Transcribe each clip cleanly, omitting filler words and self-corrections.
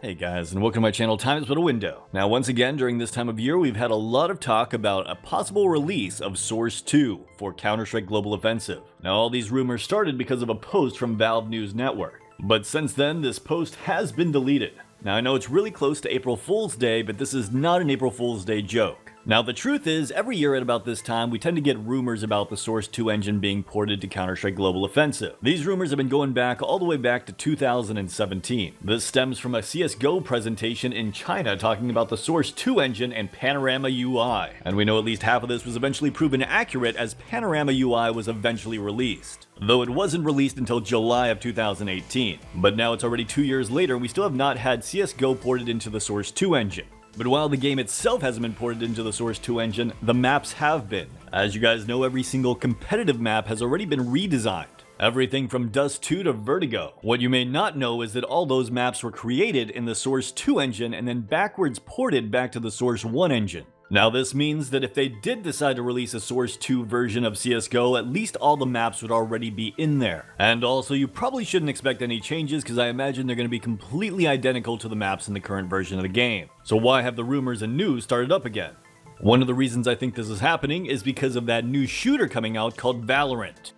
Hey guys, and welcome to my channel, Time is But a Window. Now once again, during this time of year, we've had a lot of talk about a possible release of Source 2 for Counter-Strike Global Offensive. Now all these rumors started because of a post from Valve News Network. But since then, this post has been deleted. Now I know it's really close to April Fool's Day, but this is not an April Fool's Day joke. Now the truth is, every year at about this time, we tend to get rumors about the Source 2 engine being ported to Counter-Strike Global Offensive. These rumors have been going back all the way back to 2017. This stems from a CSGO presentation in China talking about the Source 2 engine and Panorama UI. And we know at least half of this was eventually proven accurate as Panorama UI was eventually released. Though it wasn't released until July of 2018. But now it's already 2 years later and we still have not had CSGO ported into the Source 2 engine. But while the game itself hasn't been ported into the Source 2 engine, the maps have been. As you guys know, every single competitive map has already been redesigned. Everything from Dust 2 to Vertigo. What you may not know is that all those maps were created in the Source 2 engine and then backwards ported back to the Source 1 engine. Now this means that if they did decide to release a Source 2 version of CSGO, at least all the maps would already be in there. And also, you probably shouldn't expect any changes because I imagine they're going to be completely identical to the maps in the current version of the game. So why have the rumors and news started up again? One of the reasons I think this is happening is because of that new shooter coming out called Valorant.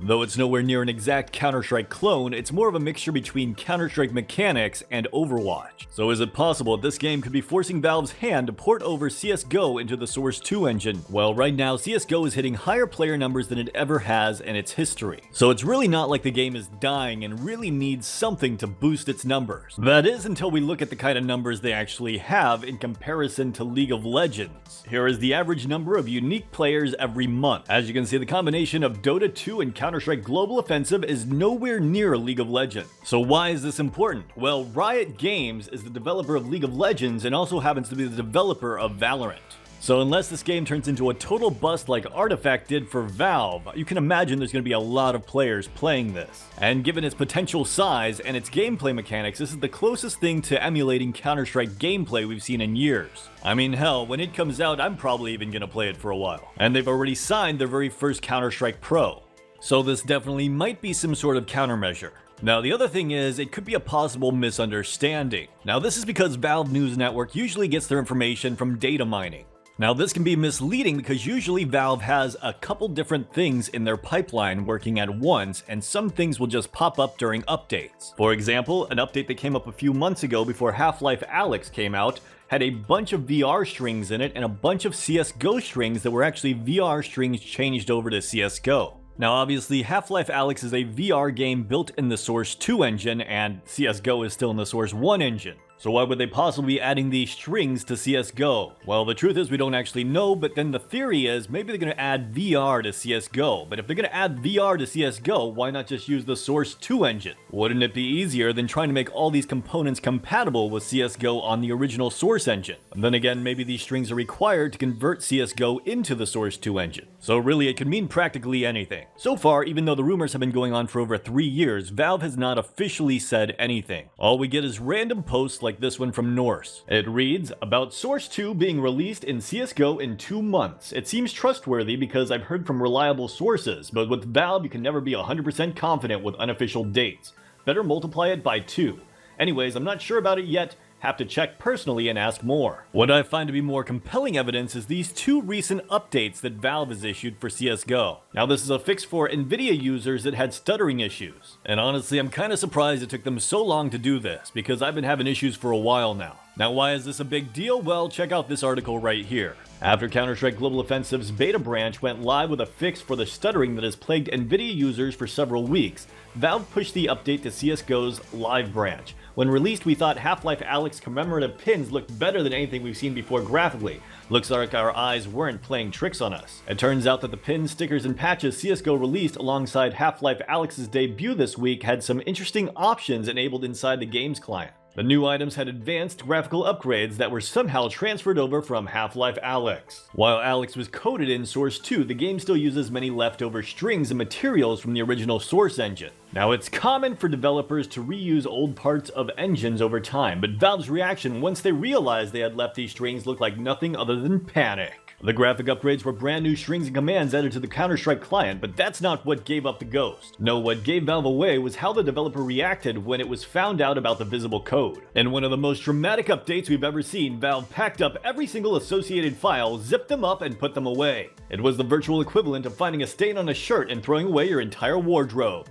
Though it's nowhere near an exact Counter-Strike clone, it's more of a mixture between Counter-Strike mechanics and Overwatch. So is it possible that this game could be forcing Valve's hand to port over CSGO into the Source 2 engine? Well, right now CSGO is hitting higher player numbers than it ever has in its history. So it's really not like the game is dying and really needs something to boost its numbers. That is until we look at the kind of numbers they actually have in comparison to League of Legends. Here is the average number of unique players every month. As you can see, the combination of Dota 2 and Counter-Strike Global Offensive is nowhere near League of Legends. So why is this important? Well, Riot Games is the developer of League of Legends and also happens to be the developer of Valorant. So unless this game turns into a total bust like Artifact did for Valve, you can imagine there's going to be a lot of players playing this. And given its potential size and its gameplay mechanics, this is the closest thing to emulating Counter-Strike gameplay we've seen in years. I mean, hell, when it comes out, I'm probably even going to play it for a while. And they've already signed their very first Counter-Strike Pro. So this definitely might be some sort of countermeasure. Now the other thing is, it could be a possible misunderstanding. Now this is because Valve News Network usually gets their information from data mining. Now this can be misleading because usually Valve has a couple different things in their pipeline working at once, and some things will just pop up during updates. For example, an update that came up a few months ago before Half-Life Alyx came out had a bunch of VR strings in it and a bunch of CSGO strings that were actually VR strings changed over to CSGO. Now obviously Half-Life Alyx is a VR game built in the Source 2 engine and CSGO is still in the Source 1 engine. So why would they possibly be adding these strings to CSGO? Well, the truth is we don't actually know, but then the theory is maybe they're going to add VR to CSGO. But if they're going to add VR to CSGO, why not just use the Source 2 engine? Wouldn't it be easier than trying to make all these components compatible with CSGO on the original Source engine? And then again, maybe these strings are required to convert CSGO into the Source 2 engine. So really, it could mean practically anything. So far, even though the rumors have been going on for over 3 years, Valve has not officially said anything. All we get is random posts like this one from Norse. It reads, about Source 2 being released in CSGO in 2 months. It seems trustworthy because I've heard from reliable sources, but with Valve you can never be 100% confident with unofficial dates. Better multiply it by 2. Anyways, I'm not sure about it yet. Have to check personally and ask more. What I find to be more compelling evidence is these 2 recent updates that Valve has issued for CSGO. Now this is a fix for Nvidia users that had stuttering issues. And honestly, I'm kinda surprised it took them so long to do this, because I've been having issues for a while now. Now why is this a big deal? Well, check out this article right here. After Counter-Strike Global Offensive's beta branch went live with a fix for the stuttering that has plagued Nvidia users for several weeks, Valve pushed the update to CSGO's live branch. When released, we thought Half-Life Alyx commemorative pins looked better than anything we've seen before graphically. Looks like our eyes weren't playing tricks on us. It turns out that the pins, stickers, and patches CSGO released alongside Half-Life Alyx's debut this week had some interesting options enabled inside the game's client. The new items had advanced graphical upgrades that were somehow transferred over from Half-Life Alyx. While Alyx was coded in Source 2, the game still uses many leftover strings and materials from the original Source engine. Now it's common for developers to reuse old parts of engines over time, but Valve's reaction once they realized they had left these strings looked like nothing other than panic. The graphic upgrades were brand new strings and commands added to the Counter-Strike client, but that's not what gave up the ghost. No, what gave Valve away was how the developer reacted when it was found out about the visible code. In one of the most dramatic updates we've ever seen, Valve packed up every single associated file, zipped them up, and put them away. It was the virtual equivalent of finding a stain on a shirt and throwing away your entire wardrobe.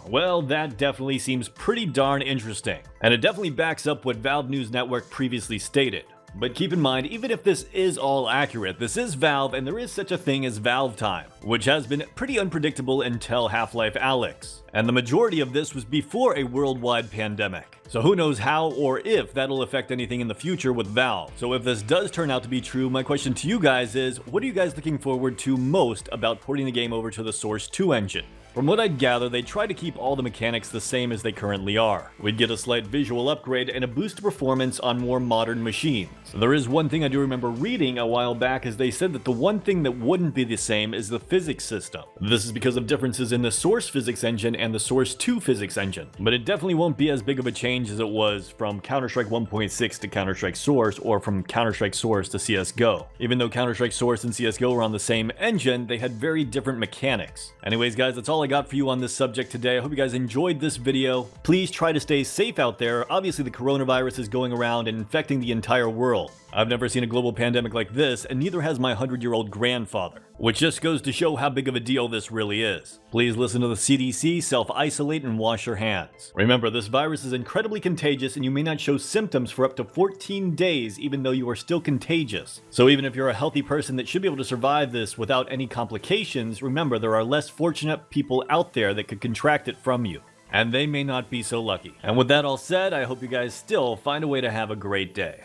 Well, that definitely seems pretty darn interesting. And it definitely backs up what Valve News Network previously stated. But keep in mind, even if this is all accurate, this is Valve and there is such a thing as Valve time, which has been pretty unpredictable until Half-Life Alyx. And the majority of this was before a worldwide pandemic. So who knows how or if that'll affect anything in the future with Valve. So if this does turn out to be true, my question to you guys is, what are you guys looking forward to most about porting the game over to the Source 2 engine? From what I'd gather, they try to keep all the mechanics the same as they currently are. We'd get a slight visual upgrade and a boost to performance on more modern machines. There is one thing I do remember reading a while back, as they said that the one thing that wouldn't be the same is the physics system. This is because of differences in the Source physics engine and the Source 2 physics engine. But it definitely won't be as big of a change as it was from Counter-Strike 1.6 to Counter-Strike Source, or from Counter-Strike Source to CSGO. Even though Counter-Strike Source and CSGO were on the same engine, they had very different mechanics. Anyways guys, that's all I got for you on this subject today. I hope you guys enjoyed this video. Please try to stay safe out there. Obviously the coronavirus is going around and infecting the entire world. I've never seen a global pandemic like this, and neither has my 100-year-old grandfather, which just goes to show how big of a deal this really is. Please listen to the CDC, self-isolate, and wash your hands. Remember, this virus is incredibly contagious and you may not show symptoms for up to 14 days even though you are still contagious. So even if you're a healthy person that should be able to survive this without any complications, remember there are less fortunate people out there that could contract it from you. And they may not be so lucky. And with that all said, I hope you guys still find a way to have a great day.